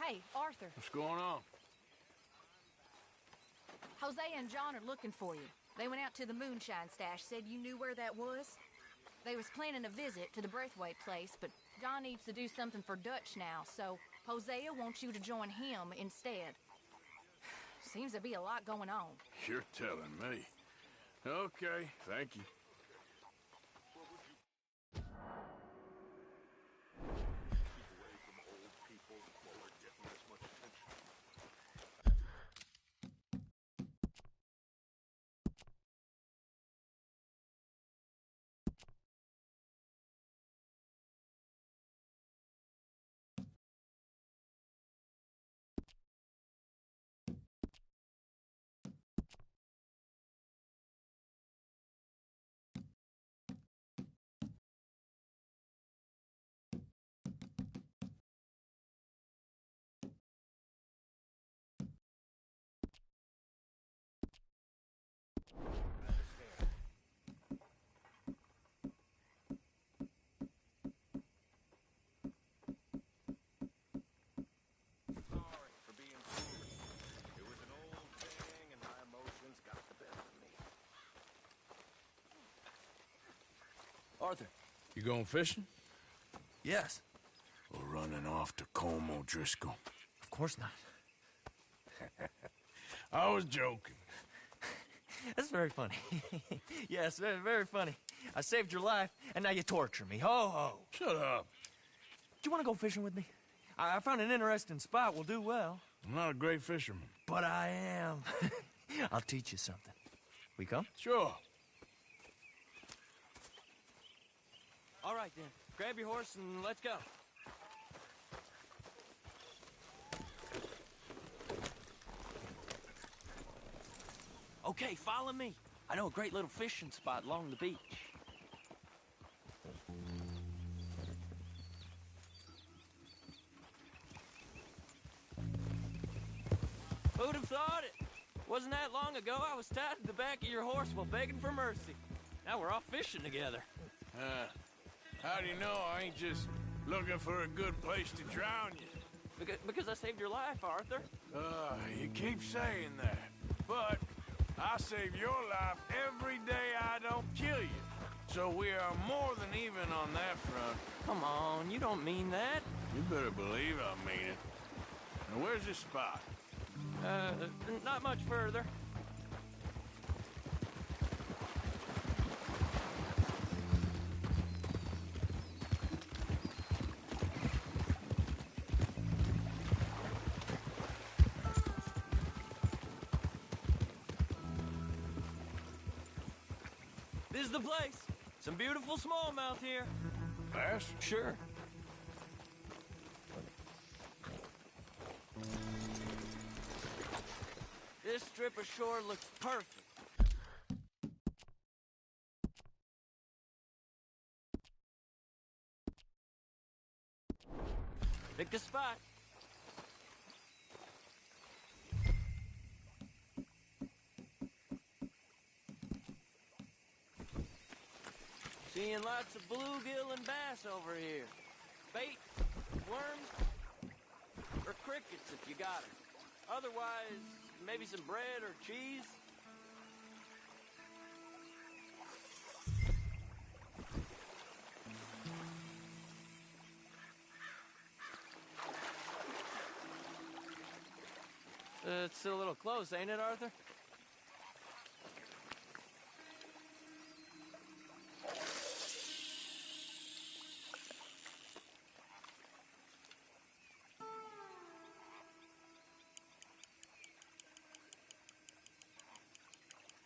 Hey, Arthur. What's going on? Jose and John are looking for you. They went out to the moonshine stash, said you knew where that was. They was planning a visit to the Braithwaite place, but John needs to do something for Dutch now, so Hosea wants you to join him instead. Seems to be a lot going on. You're telling me. Okay, thank you. Arthur. You going fishing? Yes. Or running off to Colm O'Driscoll? Of course not. I was joking. That's very funny. Yes, very, very funny. I saved your life, and now you torture me. Ho, ho. Shut up. Do you want to go fishing with me? I found an interesting spot. We'll do well. I'm not a great fisherman. But I am. I'll teach you something. We come? Sure. All right, then. Grab your horse and let's go. Okay, follow me. I know a great little fishing spot along the beach. Who'd have thought it? Wasn't that long ago I was tied to the back of your horse while begging for mercy. Now we're off fishing together. How do you know I ain't just looking for a good place to drown you? Because I saved your life, Arthur. You keep saying that. But I save your life every day I don't kill you. So we are more than even on that front. Come on, you don't mean that. You better believe I mean it. Now where's this spot? Not much further. This is the place. Some beautiful smallmouth here. Bass? Sure. This strip of shore looks perfect. Pick a spot. Seeing lots of bluegill and bass over here. Bait, worms, or crickets if you got it. Otherwise, maybe some bread or cheese. It's still a little close, ain't it, Arthur?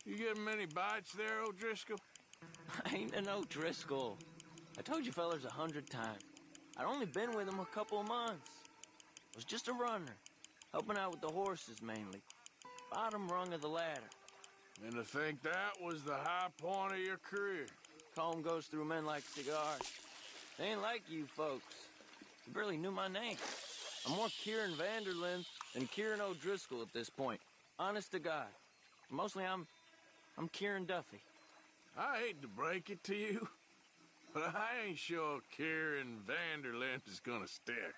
You getting many bites there, O'Driscoll? I ain't an O'Driscoll. I told you fellers 100 times. I'd only been with him a couple of months. I was just a runner, helping out with the horses mainly. Bottom rung of the ladder. And to think that was the high point of your career. Colm goes through men like cigars. They ain't like you folks. You barely knew my name. I'm more Kieran Vanderlyn than Kieran O'Driscoll at this point. Honest to God. Mostly I'm Kieran Duffy. I hate to break it to you, but I ain't sure Kieran Vanderlyn is gonna stick.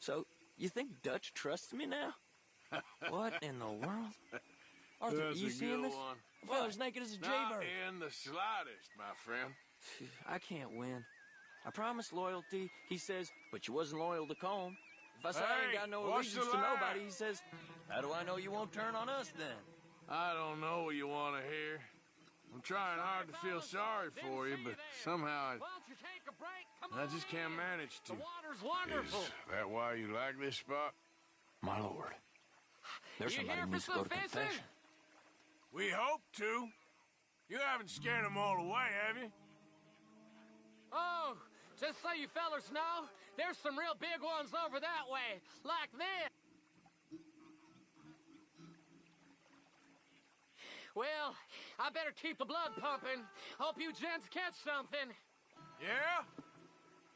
So, you think Dutch trusts me now? What in the world? Arthur, That's you a seeing good this? one. The fella's naked as a Not jaybird. in the slightest, my friend. I can't win. I promised loyalty, he says, but you wasn't loyal to Colm. If I say I ain't Hey, got no what's the allegiance to lie? nobody, he says, how do I know you won't turn on us then? I don't know what you want to hear. I'm trying hard to feel sorry for you, but somehow I just can't manage to. The water's wonderful. Is that why you like this spot? My lord. There's You somebody here who for needs to go some to fishing? confession. We hope to. You haven't scared them all away, have you? Oh, just so you fellers know, there's some real big ones over that way, like this. Well, I better keep the blood pumping. Hope you gents catch something. Yeah?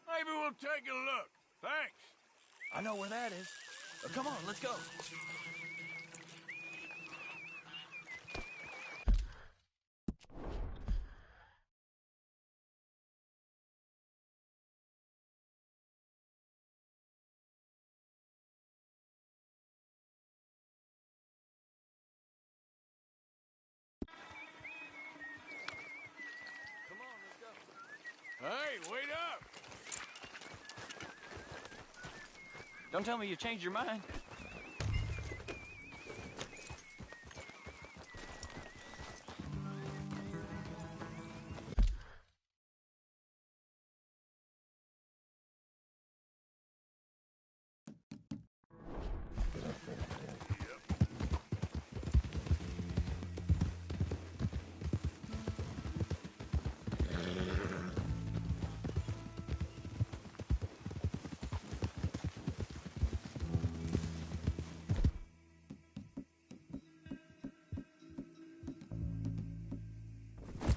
Maybe we'll take a look. Thanks. I know where that is. Come on, let's go. Come on, let's go. Hey, wait up! Don't tell me you changed your mind.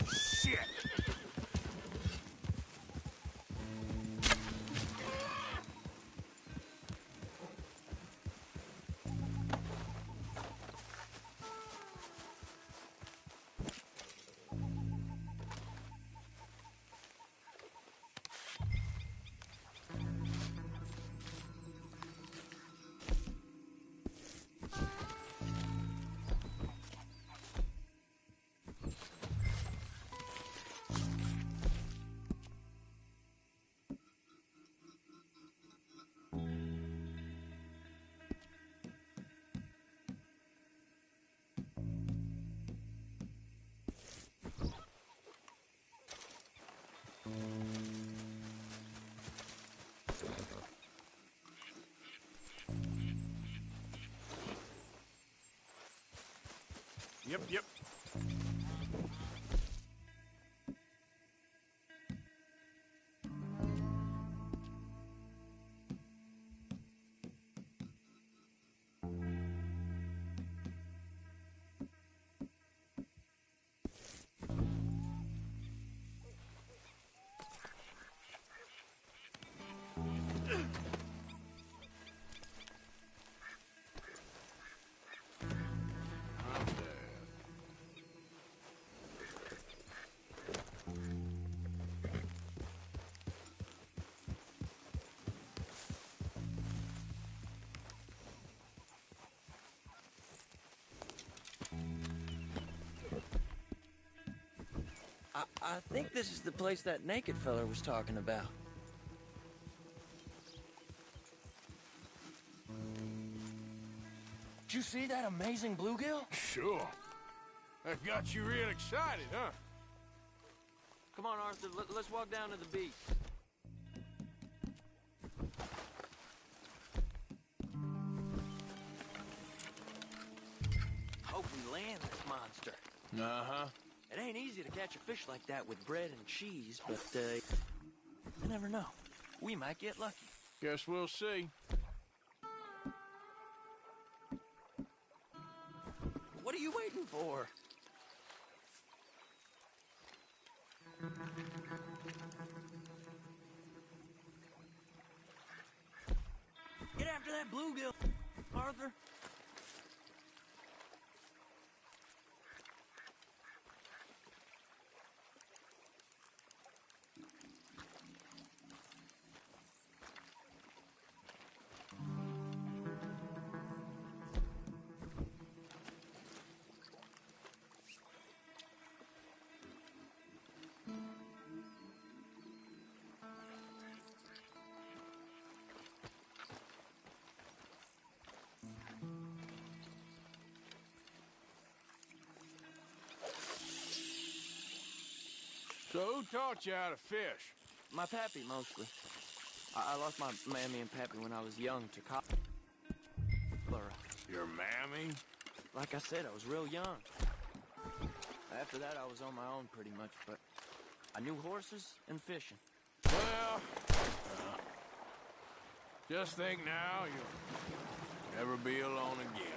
Shit! Yep. I think this is the place that naked fella was talking about. Did you see that amazing bluegill? Sure. That got you real excited, huh? Come on, Arthur, let's walk down to the beach. Hope we land this monster. Uh-huh. It ain't easy to catch a fish like that with bread and cheese, but, you never know. We might get lucky. Guess we'll see. What are you waiting for? Get after that bluegill, Arthur. So who taught you how to fish? My pappy, mostly. I lost my mammy and pappy when I was young to cholera. Your mammy? Like I said, I was real young. After that, I was on my own pretty much, but I knew horses and fishing. Well, just think now you'll never be alone again.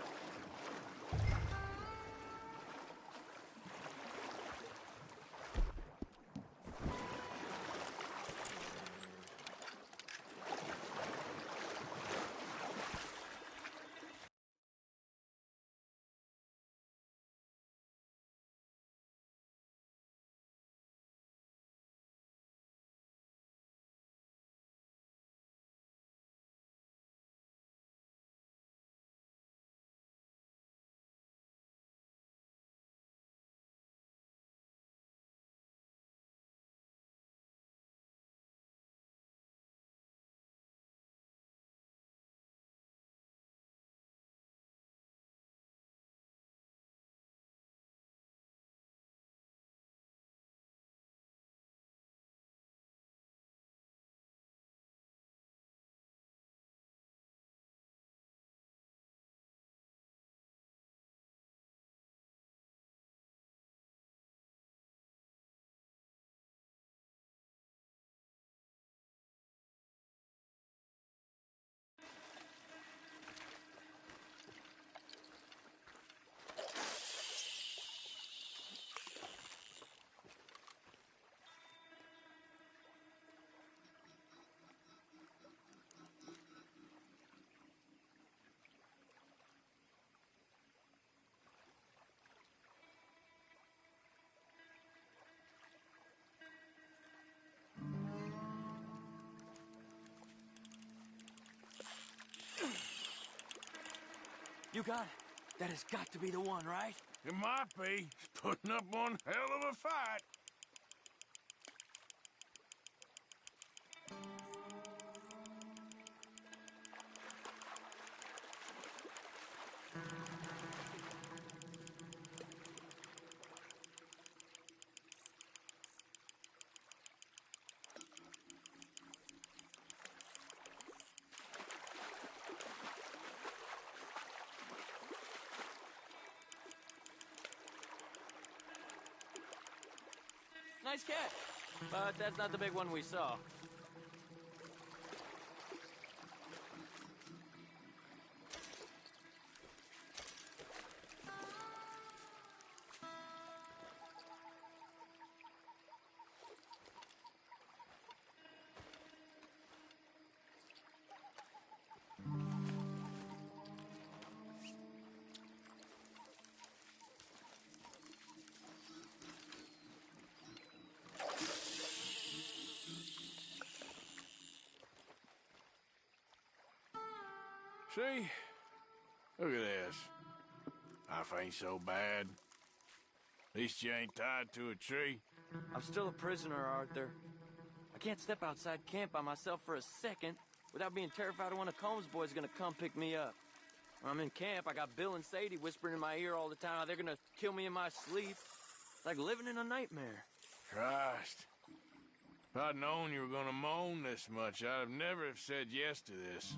You got it. That has got to be the one, right? It might be. He's putting up one hell of a fight. Nice catch. But that's not the big one we saw. See? Look at this. Life ain't so bad. At least you ain't tied to a tree. I'm still a prisoner, Arthur. I can't step outside camp by myself for a second without being terrified one of Combs' boys gonna come pick me up. When I'm in camp, I got Bill and Sadie whispering in my ear all the time how they're gonna kill me in my sleep. It's like living in a nightmare. Christ. If I'd known you were gonna moan this much, I'd have never have said yes to this.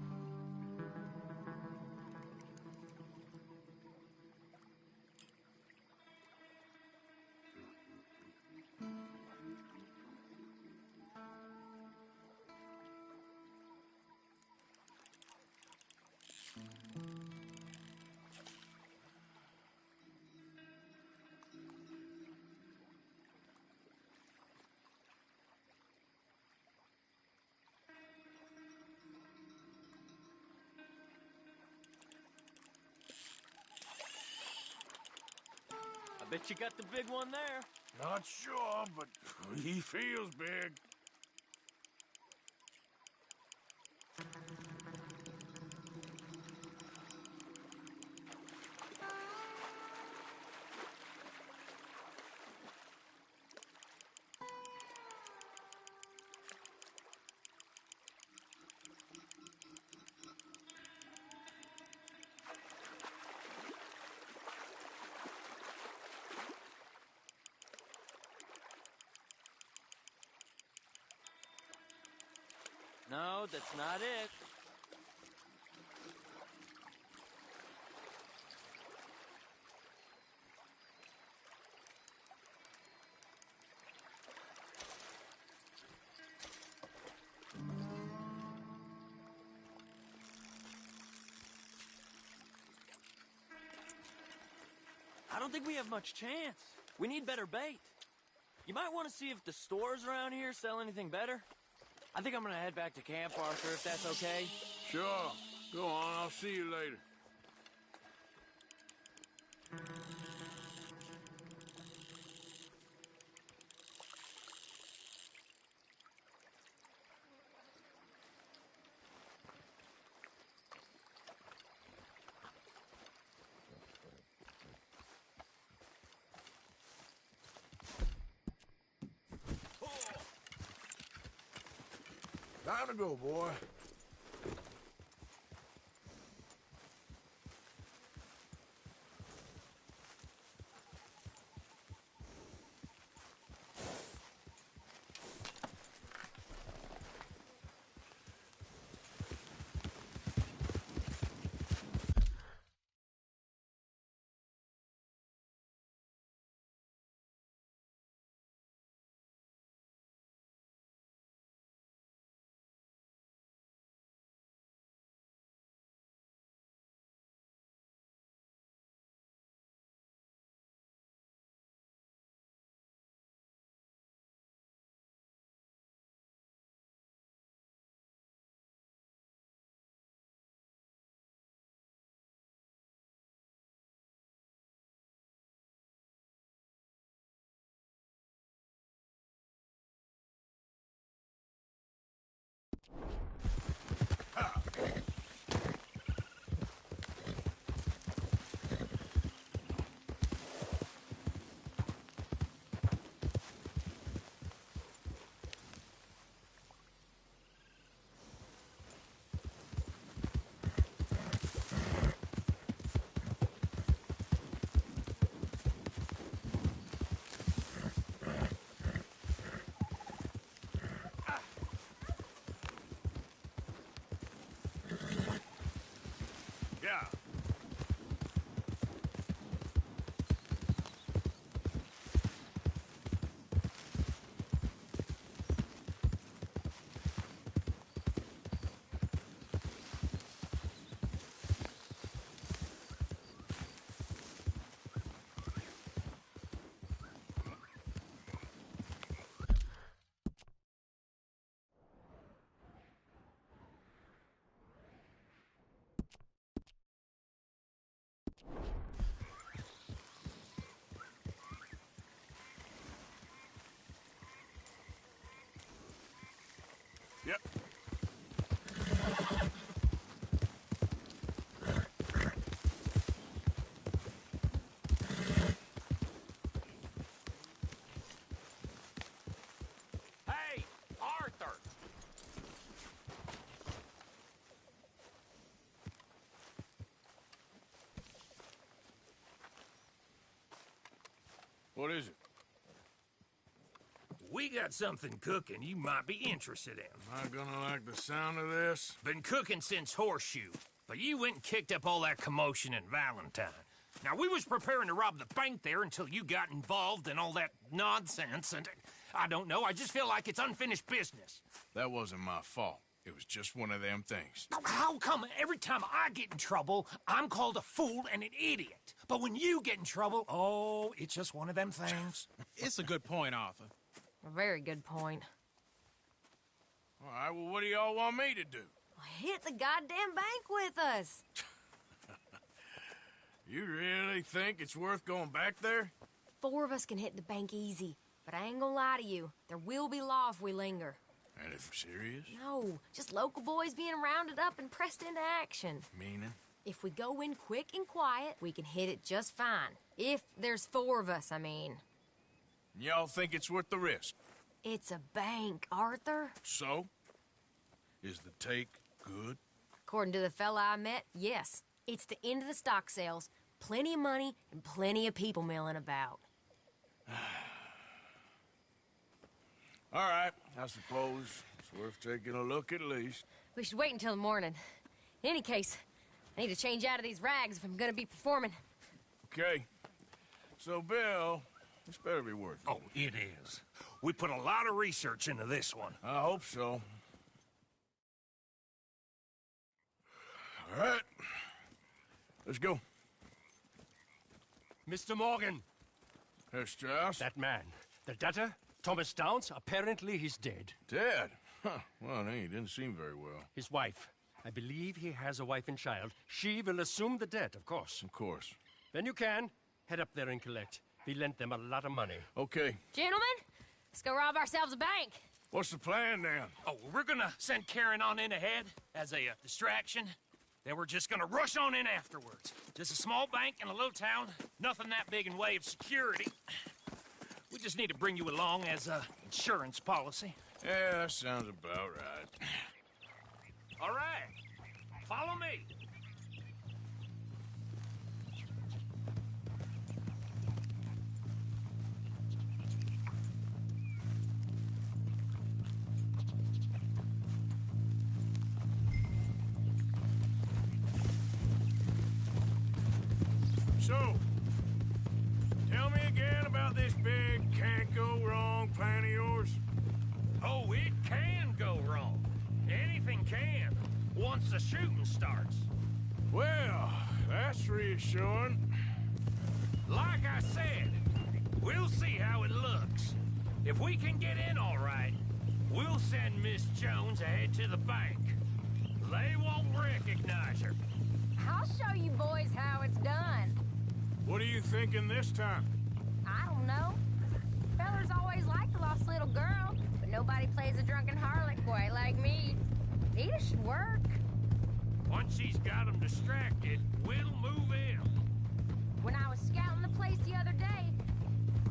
I bet you got the big one there. Not sure, but he feels big. No, that's not it. I don't think we have much chance. We need better bait. You might want to see if the stores around here sell anything better. I think I'm gonna head back to camp, Arthur, if that's okay. Sure. Go on, I'll see you later. Time to go, boy. Yeah. Yep. Hey, Arthur! What is it? We got something cooking you might be interested in. Am I gonna like the sound of this? Been cooking since Horseshoe, but you went and kicked up all that commotion in Valentine. Now, we was preparing to rob the bank there until you got involved in all that nonsense, and I don't know, I just feel like it's unfinished business. That wasn't my fault. It was just one of them things. How come every time I get in trouble, I'm called a fool and an idiot? But when you get in trouble, oh, it's just one of them things. It's a good point, Arthur. A very good point. All right, well, what do y'all want me to do? Hit the goddamn bank with us. You really think it's worth going back there? 4 of us can hit the bank easy, but I ain't gonna lie to you. There will be law if we linger. And if we're serious? No, just local boys being rounded up and pressed into action. Meaning? If we go in quick and quiet, we can hit it just fine. If there's 4 of us, I mean. Y'all think it's worth the risk? It's a bank, Arthur. So? Is the take good? According to the fella I met, yes. It's the end of the stock sales, plenty of money, and plenty of people milling about. All right, I suppose. It's worth taking a look at least. We should wait until the morning. In any case, I need to change out of these rags if I'm gonna be performing. Okay. So, Bill, this better be worth it. Oh, it is. We put a lot of research into this one. I hope so. All right. Let's go. Mr. Morgan, Herr Strauss? that man, the debtor, Thomas Downs, apparently he's dead. Dead? Huh. Well, he didn't seem very well. His wife, I believe he has a wife and child. She will assume the debt, of course. Of course. Then you can head up there and collect. We lent them a lot of money. Okay. Gentlemen, let's go rob ourselves a bank. What's the plan, then? Oh, we're gonna send Karen on in ahead as a distraction. Then we're just gonna rush on in afterwards. Just a small bank in a little town. Nothing that big in way of security. We just need to bring you along as a insurance policy. Yeah, that sounds about right. All right. Follow me. So, tell me again about this big can't-go-wrong plan of yours. Oh, it can go wrong. Anything can, once the shooting starts. Well, that's reassuring. Like I said, we'll see how it looks. If we can get in all right, we'll send Miss Jones ahead to the bank. They won't recognize her. I'll show you boys how it's done. What are you thinking this time? I don't know. Fellers always like the lost little girl, but nobody plays a drunken harlot quite like me. It should work. Once she's got them distracted, we'll move in. When I was scouting the place the other day,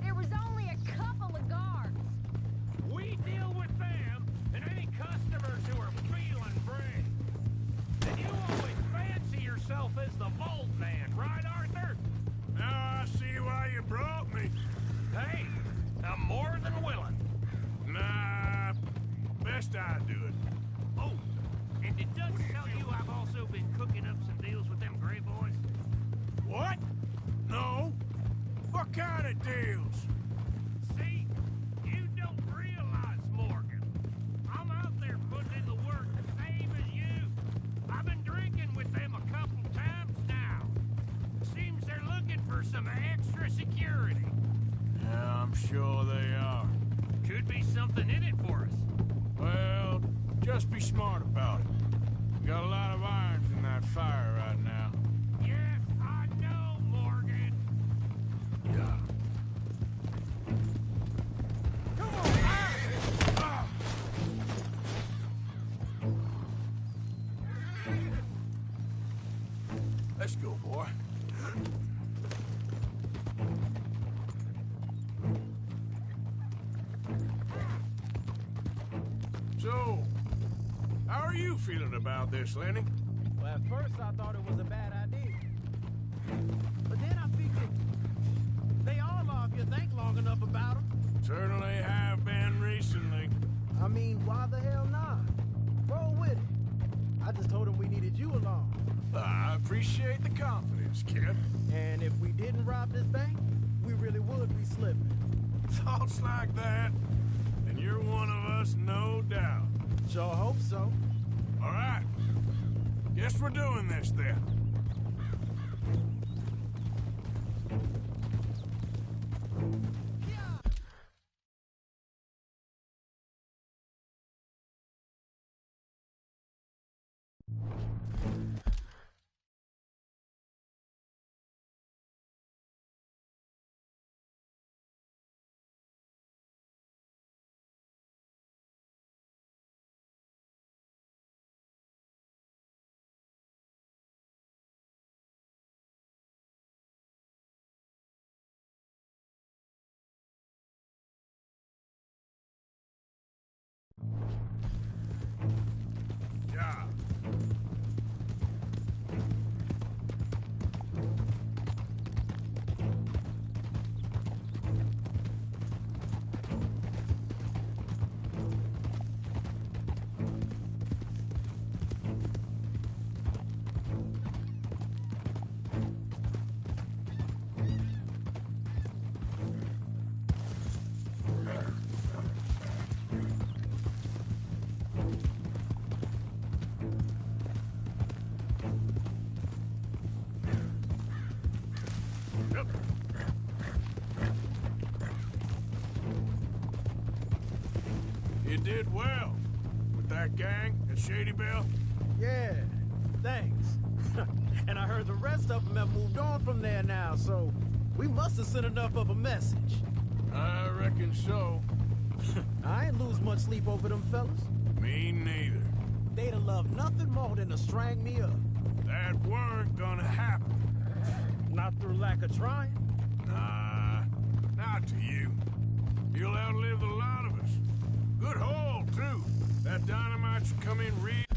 there was only a couple of guards. We deal with them and any customers who are feeling brave. And you always fancy yourself as the bold man, right, Arthur? Now I see why you brought me. Hey, I'm more than willing. Nah, best I do it. Oh, and did Dutch tell you I've also been cooking up some deals with them Gray Boys? What? No. What kind of deals? See, you don't realize, Morgan. I'm out there putting in the work the same as you. I've been drinking with them a couple times now. Seems they're looking for some extra security. Yeah, I'm sure they are. Could be something in it for us. Well, just be smart about it. We got a lot of irons in that fire right now. Yes, I know, Morgan. Yeah. Come on! Ah! Let's go, boy. So, how are you feeling about this, Lenny? Well, at first I thought it was a bad idea. But then I figured they all are if you think long enough about them. Certainly have been recently. I mean, why the hell not? Roll with it. I just told him we needed you along. I appreciate the confidence, kid. And if we didn't rob this bank, we really would be slipping. Thoughts like that, and you're one of us, no doubt. Sure hope so. All right. Guess we're doing this then. You did well with that gang at Shady Belle. Yeah, thanks. And I heard the rest of them have moved on from there now, so we must have sent enough of a message. I reckon so. I ain't lose much sleep over them fellas. Me neither. They'd have loved nothing more than to strang me up. That weren't gonna happen. Not through lack of trying. Nah, not to you. You'll outlive a lot of us. Good haul, too. That dynamite should come in real...